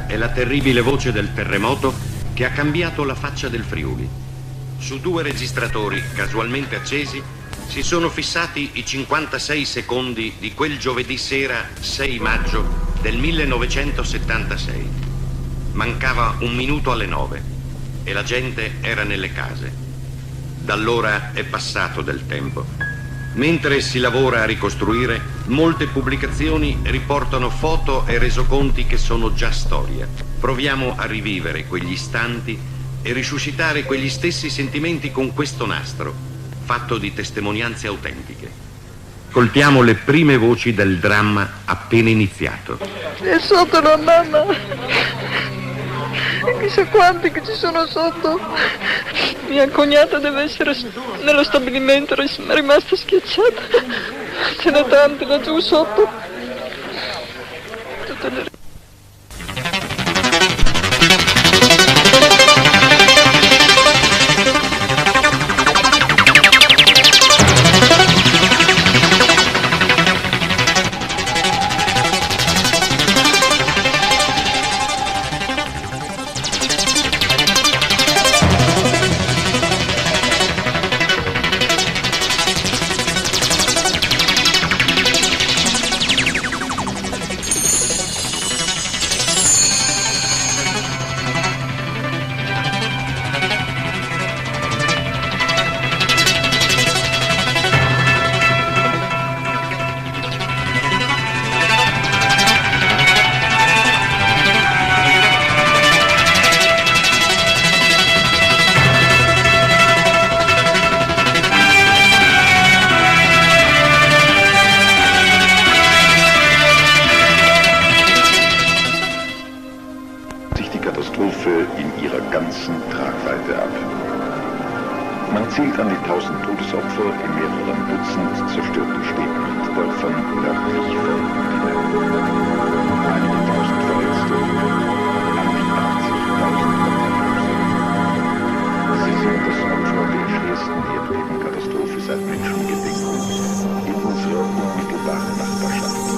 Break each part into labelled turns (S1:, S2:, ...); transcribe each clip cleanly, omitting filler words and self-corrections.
S1: È la terribile voce del terremoto che ha cambiato la faccia del Friuli. Su due registratori casualmente accesi si sono fissati i 56 secondi di quel giovedì sera 6 maggio del 1976. Mancava 1 minuto alle 9 e la gente era nelle case. Da allora è passato del tempo. Mentre si lavora a ricostruire, molte pubblicazioni riportano foto e resoconti che sono già storia. Proviamo a rivivere quegli istanti e risuscitare quegli stessi sentimenti con questo nastro, fatto di testimonianze autentiche. Ascoltiamo le prime voci del dramma appena iniziato.
S2: È sotto la mamma. E chissà quanti che ci sono sotto. Mia cognata deve essere nello stabilimento, è rimasta schiacciata. Ce n'è tante laggiù sotto. Tutte le...
S3: Denkt an die 1000 Todesopfer in mehreren Dutzend zerstörten Städten und Dörfern nördlich von Dinamo. Einige tausend Verletzte, an die 80.000 Obdachlose. Sie sind das Opfer der schwersten Erdbebenkatastrophe seit Menschengedenken in unserer unmittelbaren Nachbarschaft.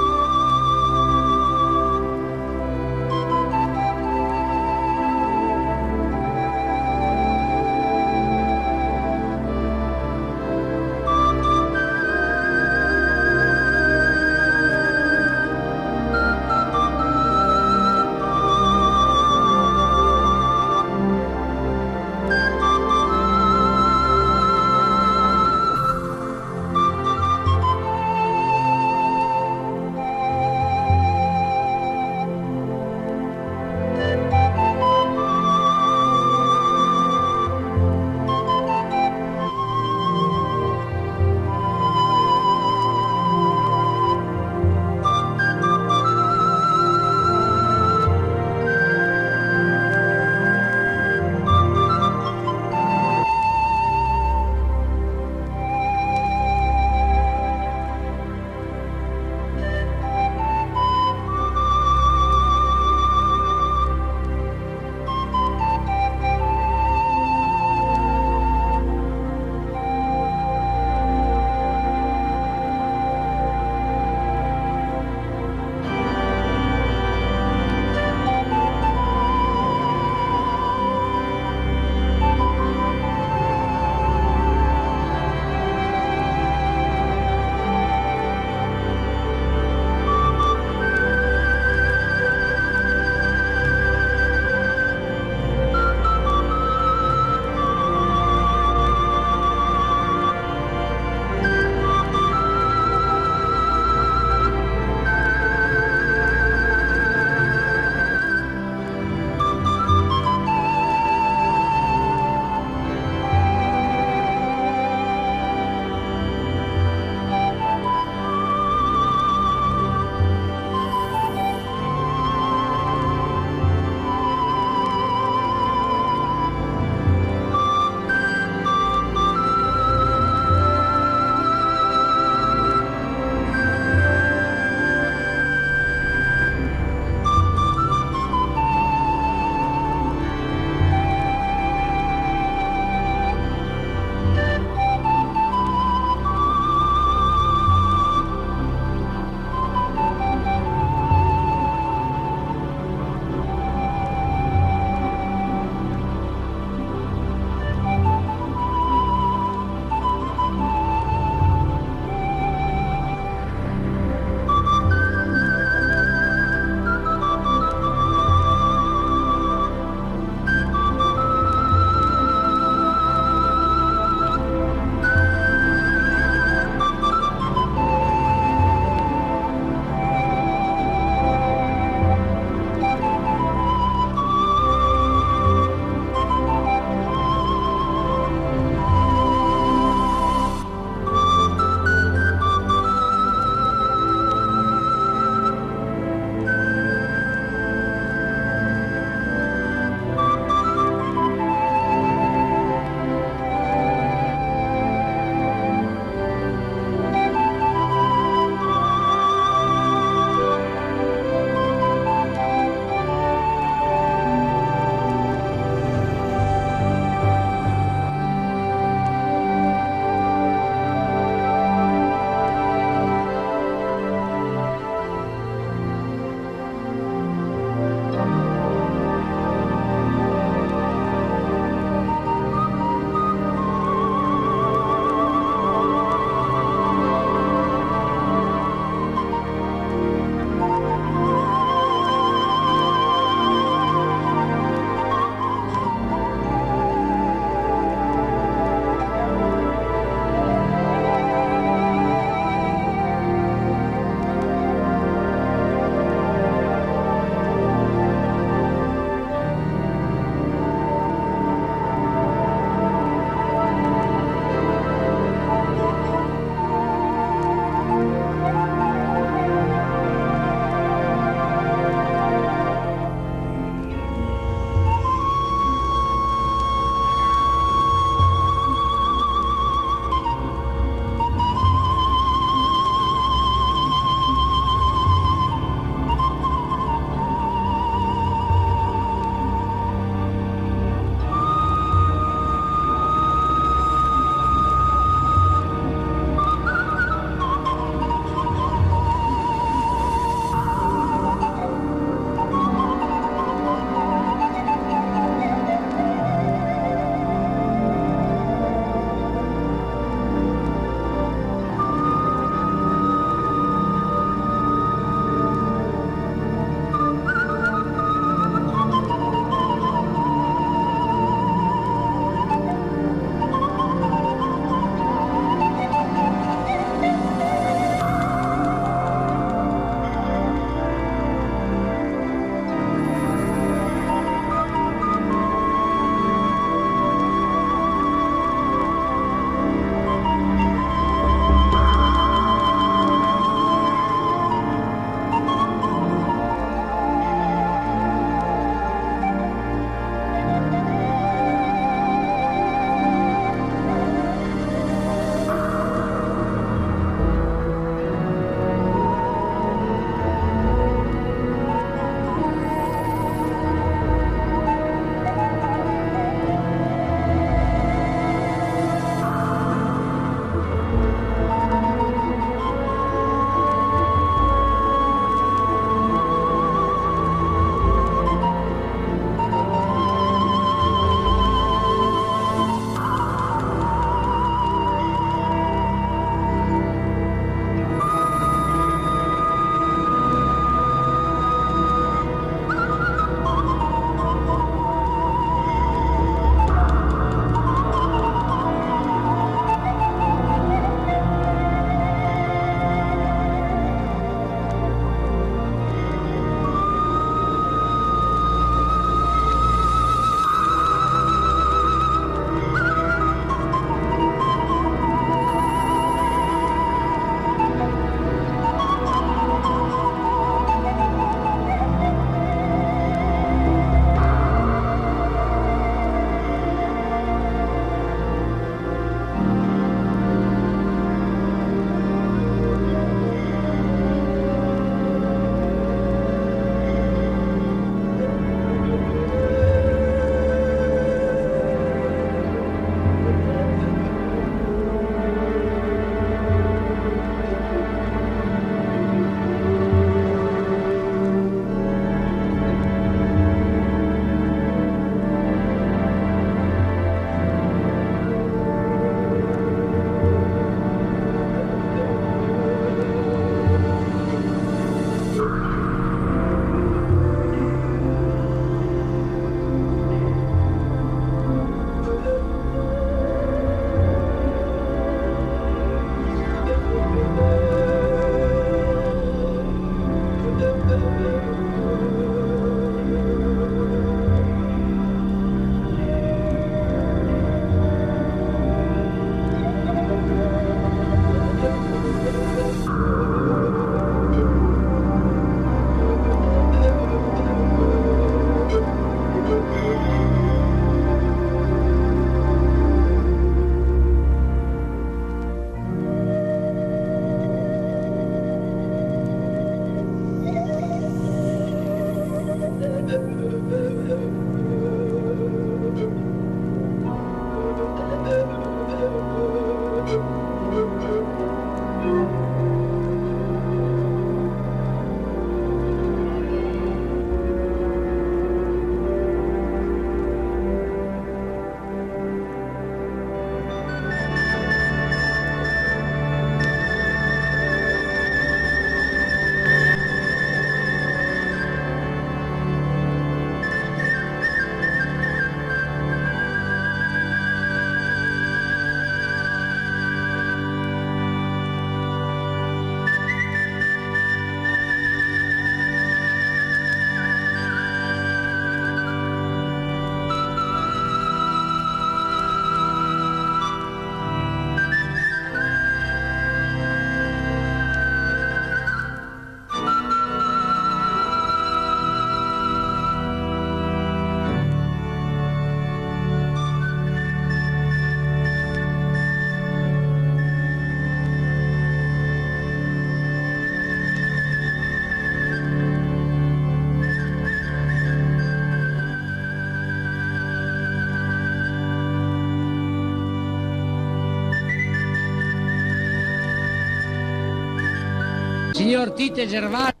S4: Signor Tite Gervasio.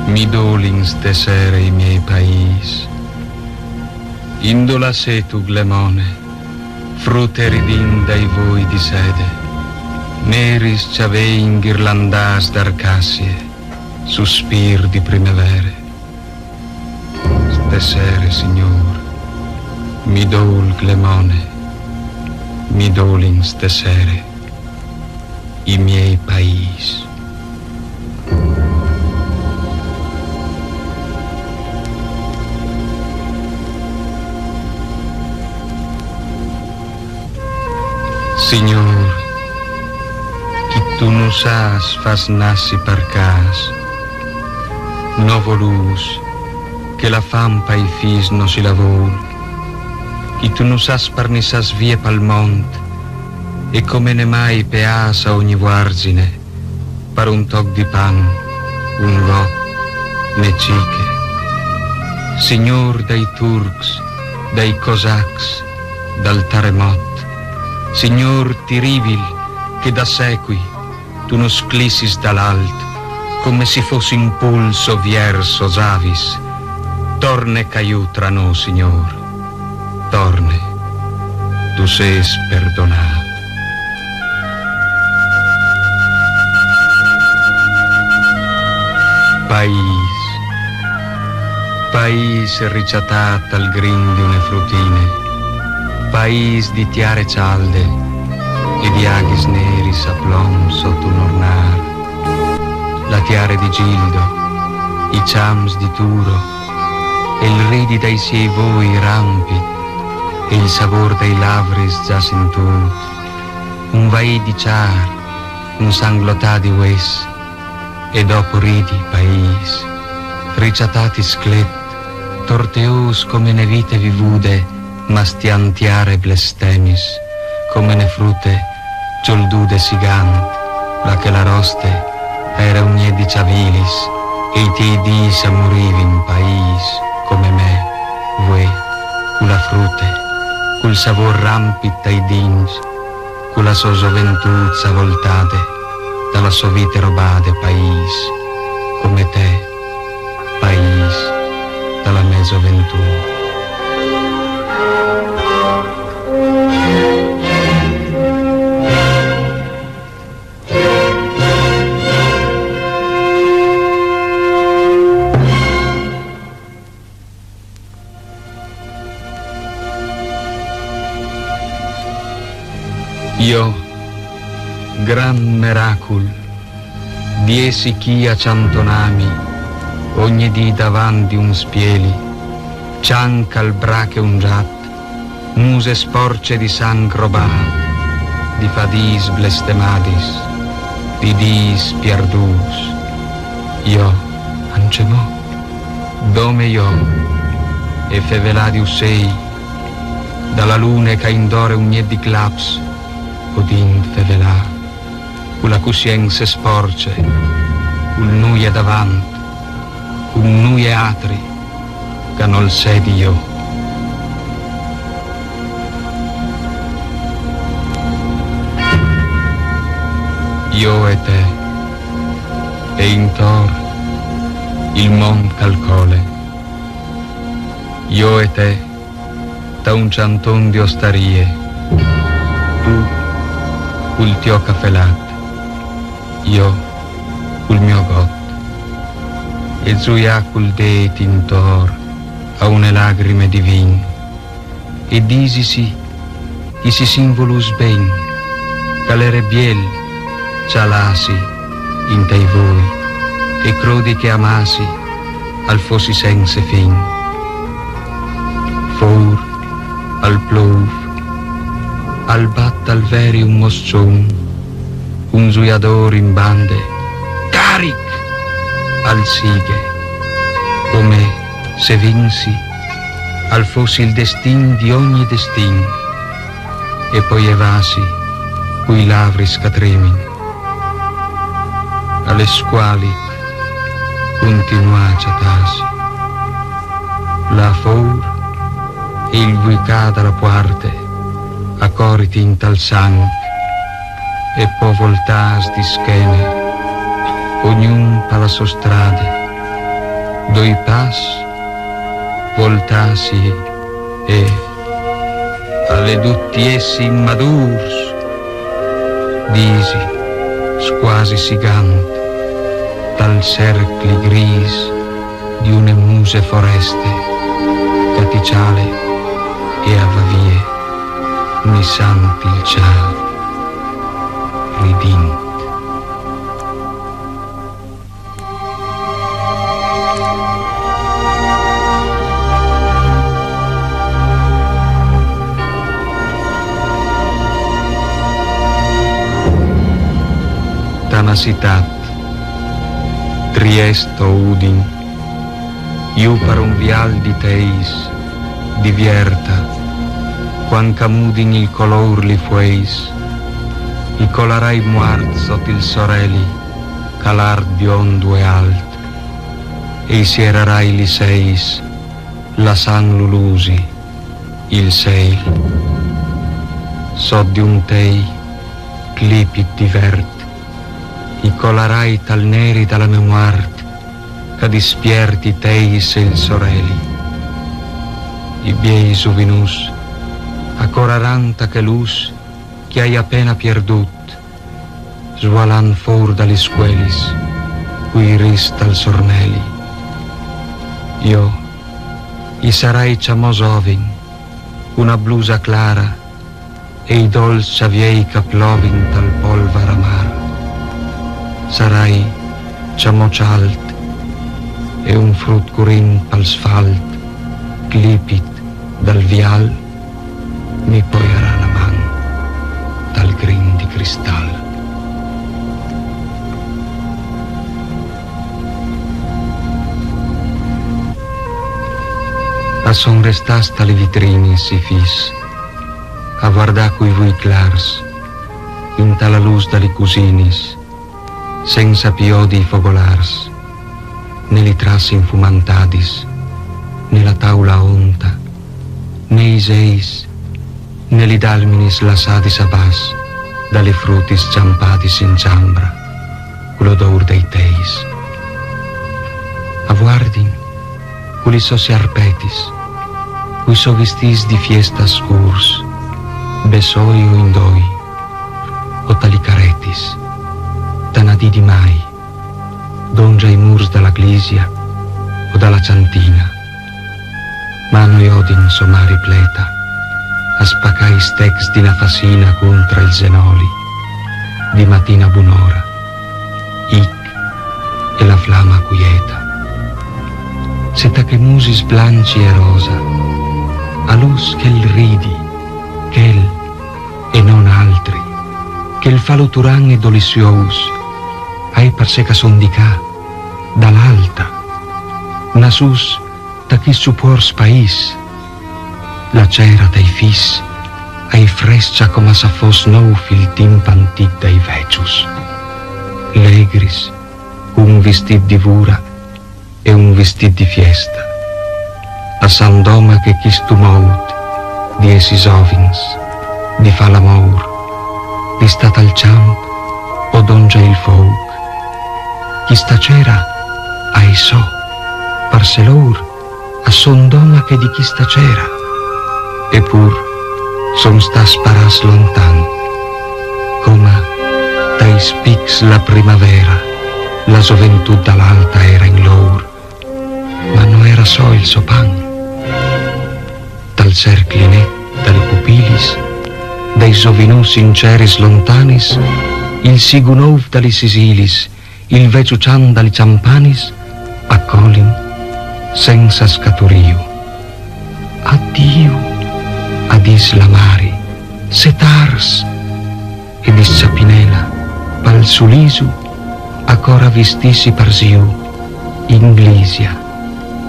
S5: Mi dolins desere i miei pais, indola setu glemone, fruteridin dai voi di sede, neris ciavein ghirlandas d'arcassie, sospir di primavere. Stesere, signor, mi dol glemone, mi dolins desere i miei pais. Signor, chi tu non sas fas nassi per cas, no volus che la fampa i fis no si lavor, chi tu non sas parnissas vie pal mont, e come ne mai peas a ogni guargine, per un toc di pan, un got, ne ciche. Signor dei Turks, dei Cosacs, dal terremot, Signor terribil, che da secoli tu non sclissis dall'alto, come se fossi un pulso vierso savis, torne caiu tra noi, Signor, torne, tu ses perdonato. País ricciatat al grin di une frutine, país di tiare cialde e di aghis neri saplom sotto un ornar, la tiare di gildo, i ciams di turo, e il ridi dai siei voi rampi, e il savor dei lavris già sentut, un vai di ciar, un sanglotà di ues, e dopo ridi, país, ricciatati sclet, torteus come ne vite vivude, ma stiantiare blestemis, come ne frute, gioldude sigant, la che la roste era unie di ciavilis, e i tei dis a morivi in pais, come me, voi, cu la frute, cul savor rampit dai dins, cu la so gioventuzza voltate, dalla so vite robade pais, come te, pais, dalla me gioventù. Io, gran miracol, diesi chi a ciantonami, ogni dì davanti un spieli, cianca al brache un giat, muse sporce di sangue robà, di fadis blestemadis, di dis pierdus. Io, ancemò, dome io, e feveladi usei, dalla lune ca indore un di claps, odin fevelà, cu la cusiense sporce, cul nuie davant, cul nuie atri, ca nol sedi io. Io e te, e intor il mont calcole. Io e te, da un cianton di ostarie, tu cul tio cafelat, io cul mio got, e zuia cul de tintor a une lagrime di vin, e disisi chi si sinvolus ben, calere biel, cialasi in tei voi, e crodi che amasi al fossi sense fin. For al plov, al bat al veri un moscion, un zuiador in bande, caric, al sighe, come se vinsi al fossi il destin di ogni destin, e poi evasi cui lavri scatrimin, alle squali continua ciatasi, la four il vuicada la puarte, a coriti in tal sang, e po voltas di schene, ognun pa la sua strade, doi pas voltasi e alle duttiessi immadurs, disi squasi sigant, dal cercli gris di une muse foreste, caticiale e avvavie, mi santi il ciao ridint. Tanasitat, Triesto udin, iu per un vial di teis, divierta, quan camudin il color li fueis, i colarai muart sot il soreli, calar biondo e alt, e i sierarai li seis, la san lulusi, il seil, sot di un tei, clipit divert, i colarai tal neri dalla memoart, ca dispierti teis e il soreli, i biei sovinus, a coraranta che lus, che hai appena pierdut, svalan for dalle squelis, cui rista al sorneli. Io, i sarai ciamosovin, una blusa clara, e i dolci aviei caplovin tal polvar amar. Sarai ciamocialt, e un frut curin pal sfalt, clipit dal vial, mi poierà la man dal grin di cristal. A son restasta le vitrini si fis, a guardar cui vui clars, in tala luz dalle cusinis, senza piodi fogolars, né li trassi infumantadis, né la taula onta, né i seis, né li dalminis lasadis a bas, dalle frutis ciampadis in ciambra, l'odor dei teis. A guardin, culi so arpetis, cui so vestis di fiesta scurs, besoi o indoi, o talicaretis, tanadi di mai, dongia i murs dalla glisia o dalla ciantina, mano e odin somari pleta, a spaccai stecs di na fasina contra il zenoli, di mattina bunora, ic e la flamma quieta. Seta che musi sblanci e rosa, a luz che il ridi, che il e non altri, che il faluturan e delicious, ai per seca sondicà, dall'alta, nasus da chi supors pais, la cera dai fis, ai frescia come se fos nou fil timpantit dai vecius, legris, un vestit di vura e un vestit di fiesta, a San Doma che chi stumout, di essi ovins, di fa l'amor, di stat al ciamp o dongia il foc, chi sta cera ai so, parselor a Son Doma che di chi sta cera, eppur son sta sparas lontan, come dai spics la primavera, la gioventù dall'alta era in lor, ma non era so il sopan, dal cerclinet, dalle pupilis, dai sovinus sinceris lontanis, il sigunov dalle sisilis, il veciucian dalle ciampanis, accolin senza scaturio. Addio, adis la mari, setars, e dis sapinela, pal sulisu, acora vistisi parsiu, Inglisia,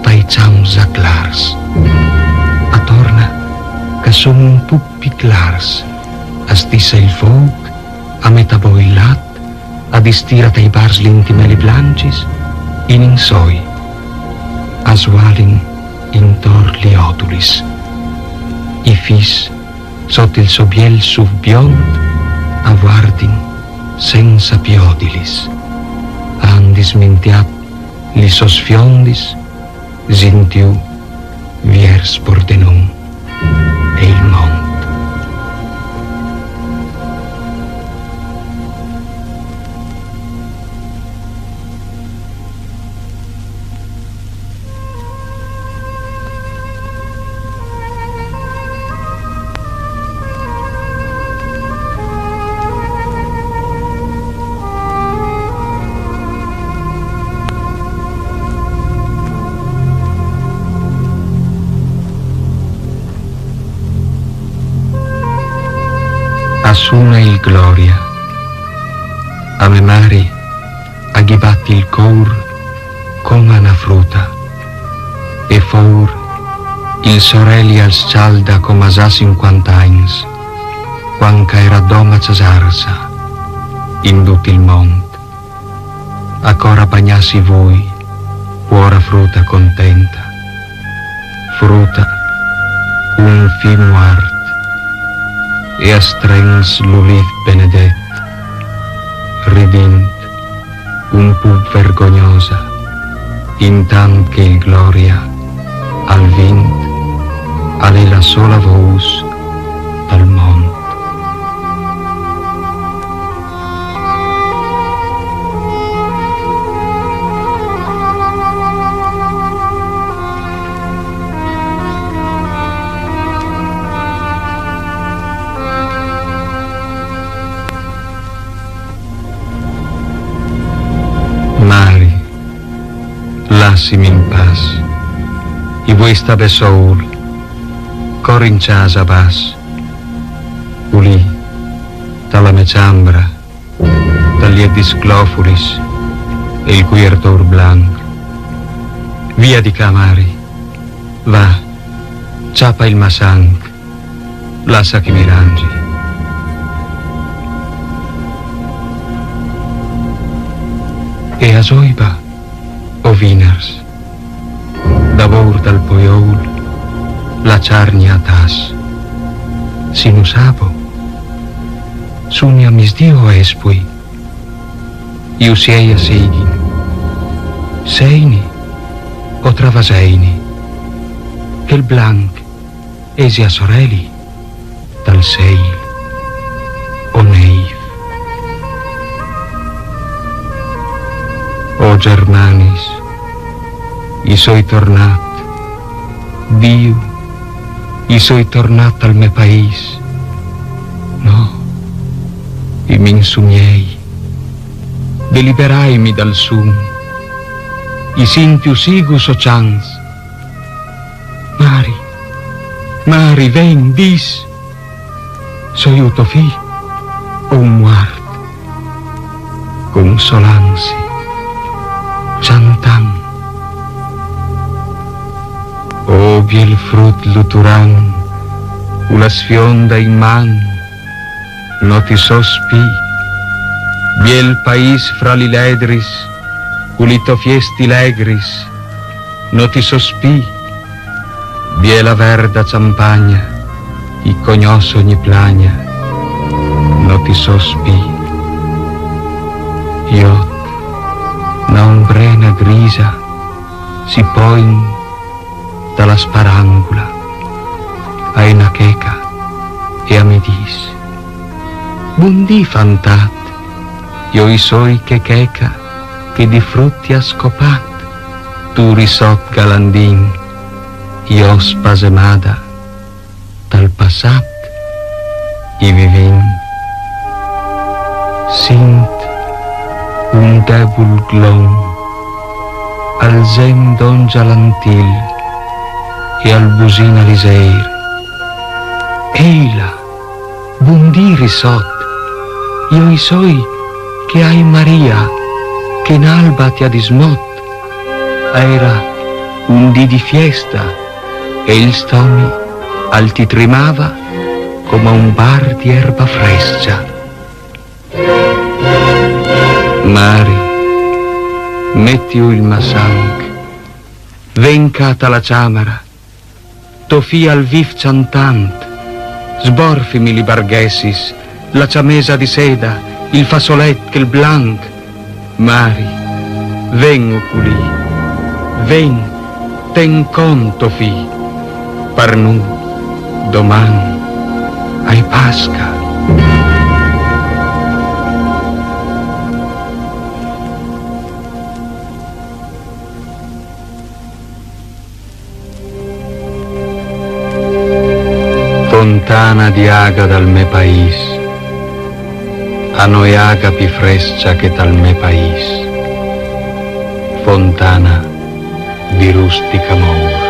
S5: païtjams clars. A torna, que som un pupi clars. Estissa il foc, a metà boilat, ad istirat ai bars l'intimeli blancis, in insoi, asvalin intor li otulis. I fis, sotto il sobiel subbiont, aguardin senza piodilis. Han dismintiat li sosfiondis, sintiu viers pordenum e il mont. Assuna il gloria, a me mari aghibatti il cor come una fruta, e for il sorelli al scialda come già 50 anys, quando era doma cesarsa, in tutto il mont, ancora bagnassi voi, cuora fruta contenta, fruta un fimo art, e a strengs l'uliv benedet, ridint un pup vergognosa, intant che il gloria al vint alle la sola voce dal mont. Mari, lassimi in paz, i vuoi stave soul, cor in casa bas, ulì, dalla me ciambra, dagli disclofuris e il guierdor blanc. Via di Camari, va, ciapa il masanc, lascia che mi rangi. E a soiba, o viners, davor dal poiol, la ciarnia a tas. Sinusabo, sunia misdio espui, iu siei a sigin, seini o travaseini, che il blanc esi a sorelli, dal seil o neiv. O Germanis, i soi tornat, Dio, i soi tornat al me país. No, i min sumiei, deliberaimi dal sum, i sintiu sigus o chans. Mari, Mari, ven, dis, soi uto fi o un muart, consolansi. Chantan, o biel frut luturan, una sfionda in man, no ti sospi, biel país fra li ledris, ulito fiesti legris, no ti sospi, biela verda campagna, i cognoso ogni plagna, no ti sospi, io na ombrena grisa si poin dalla sparangula a una checa e a mi dis buondì fantat io i soi che checa che di frutti ha scopat tu risot galandin io spasemada dal passat i vivin sint un debol glom al gem don galantil e al busin aliseir. Eila, buondì risot, io i soi che hai Maria, che in alba ti ha dismot, era un dì di fiesta e il stomi altitrimava come un bar di erba fresca. Mari, mettiu il masang, vencata la ciamara, tofì al viv ciantant, sborfimi li barghessis, la ciamesa di seda, il fasolet che il blanc. Mari, ven oculi, ven, ten conto fi, par nu, doman, ai Pasca. Fontana di aga dal me país, a noi aga pi fresca che dal me país, fontana di rustica amor.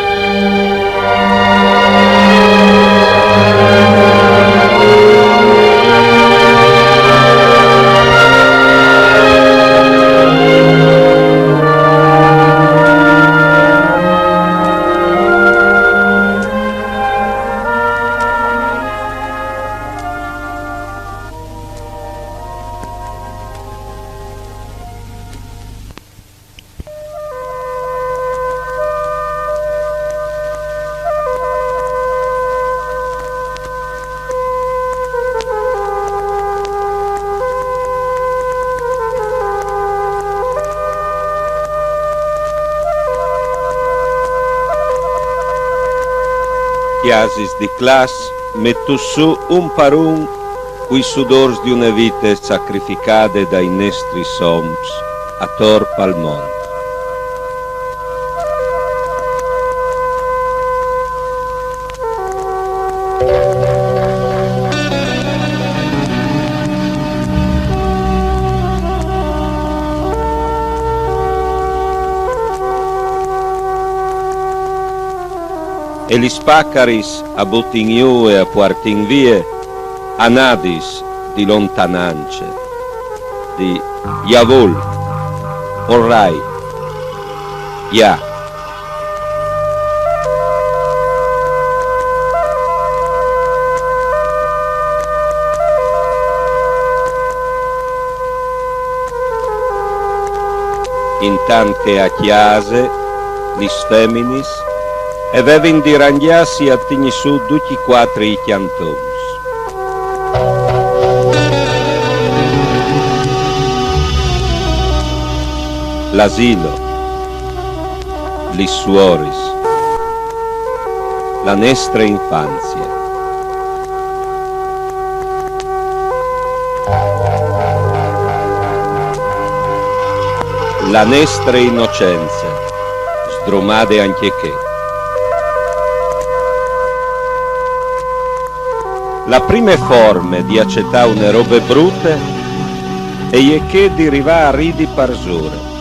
S4: Chiasis di class mettu su un par un qui sudors di una vite sacrificate dai nestri soms a torp al mont. E li spaccaris a buttigniu e a puartin vie, anadis di lontanance, di Javol, orrai, ja. Intante a chiase, lis feminis, e vevin di rangiassi a tigni su tutti quattro i chiantons. L'asilo, lis suoris, la nostra infanzia. La nostra innocenza, sdromade anche che. La prime forme di accettare une robe brutte e che deriva a ridi parsure.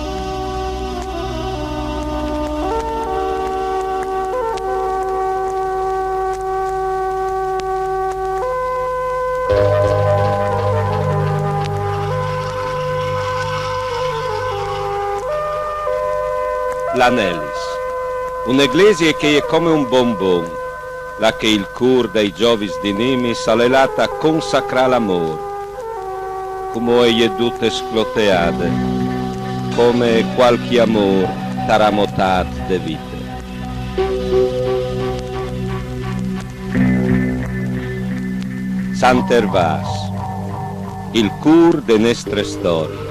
S4: L'Anelis, un'eglise che è come un bonbon, la che il cur dei giovis di Nimi s'alelata consacra l'amor, come è tutte scloteade, come qualche amor taramotat de vite. Sant'Ervas, il cur de nostre storie.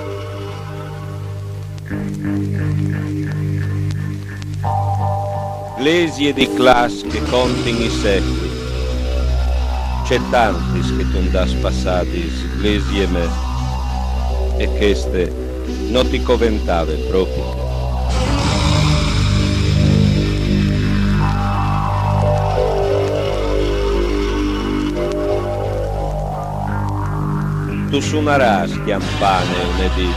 S4: Ecclesie di classe che contin i secoli. C'è tantis che tundas passatis, ecclesie me, e queste non ti coventave proprio. Tu suonaras chiampane lunedì,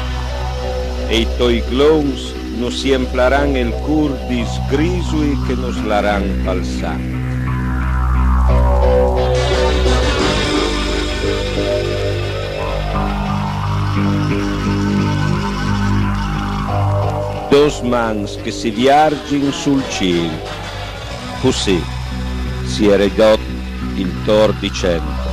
S4: e i tuoi glons nos siemplaran el cur disgrisui che nos laran falsar. mans che si viargin sul ciel. Così si è ridotto il tor di cento.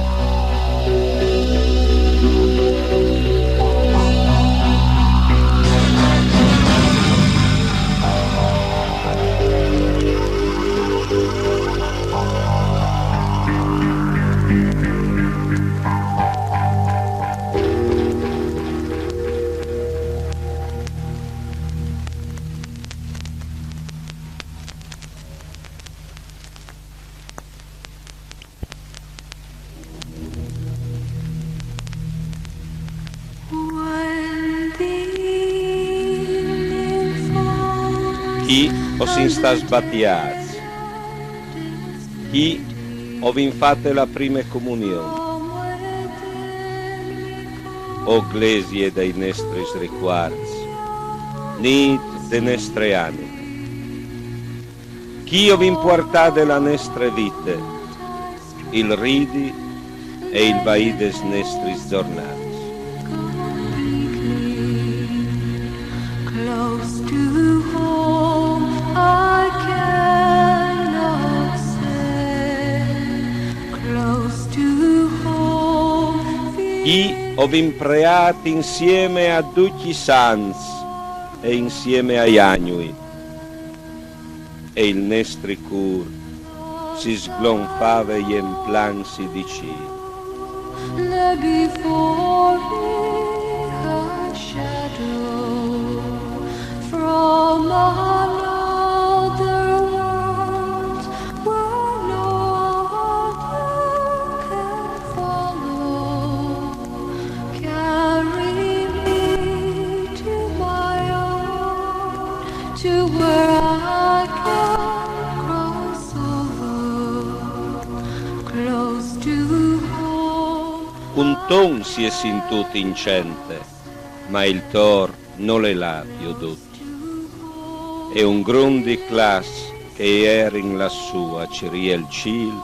S4: Chi o si sta sbattiati, chi o vin fate la prima comunione, o glesie dei nostri ricordi, nit de nostre anime, chi o vin portate la nostra vita, il ridi e il vai des nostri giornati. Chi ho impreati insieme a tutti i santi e insieme agli agnui, e il nostro cur si sglonfava e in plan si diceva. Un ton si è sentito incente, ma il tor non le l'ha più detto. E un grande classe che era in lassù a ciria il ciel,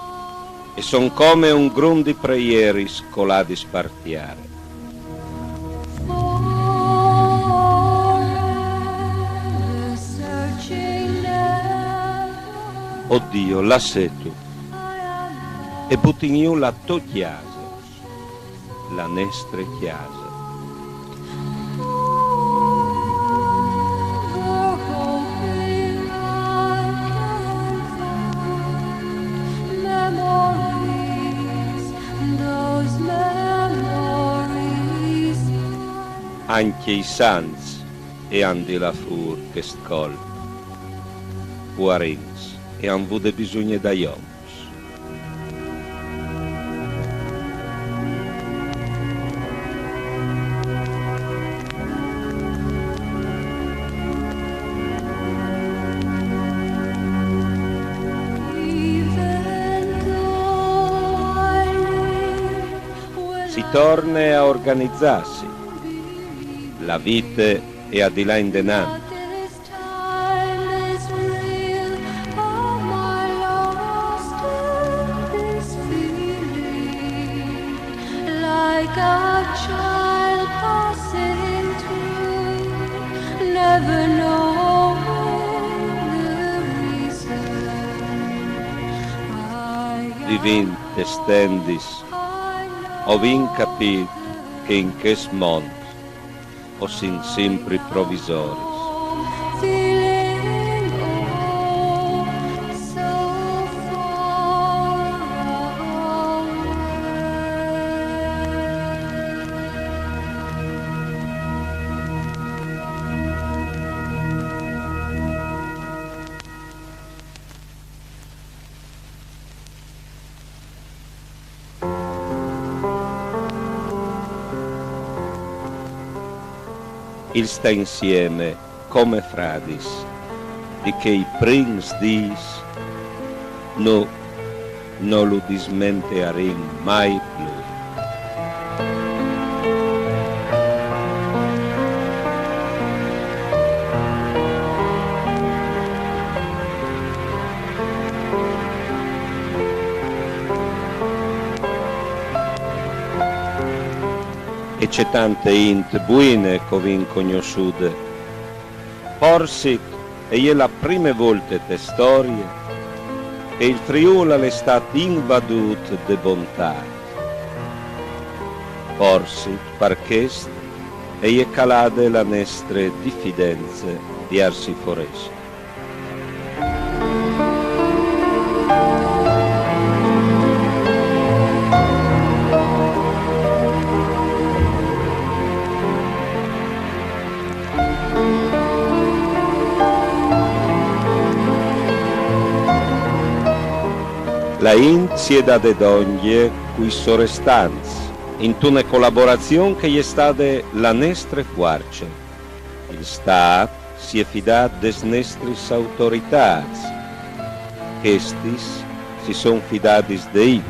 S4: e son come un grande preieri scolati spartiare. Oddio, la setu, e buttigno la tua chiesa, la nostra chiesa. Anche i santi e andi la fur che scol, guarins e han avuto bisogno da ioms. Si torna a organizzarsi, la vita è a di là in denaro. Divin te stendis, ho vin capito che in che mondo o sin sempre provvisoris. Il sta insieme come fradis, di che i prins dis no lo dismentearin mai più. E c'è tante int buine che vin conosciute, Porsit è la prima volta de storia che il Friuli è stato invadut de bontà. Porsit perché è calate la nostra diffidenza di arsi foresti. La insieda de donne qui sorestanz, in una collaborazione che è stata la nostra forza. Il Stato si è fidato des nostres autorità, questis si sono fidati de illes.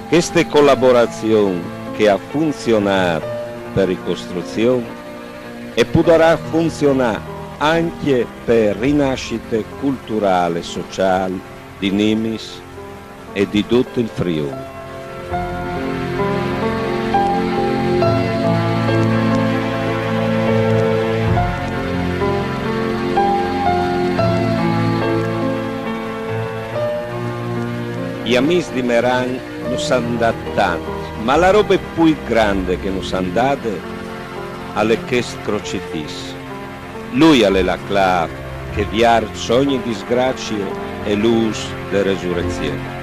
S4: Questa collaborazione che ha funzionato per ricostruzione e potrà funzionare anche per rinascita culturale e sociale di Nimis e di tutto il Friuli. Gli amici di Meran non sanno dati tanto, ma la roba più grande che non sanno date è questo crocifisso. Lui è la clave che viarci ogni disgrazia e luz de resurrección.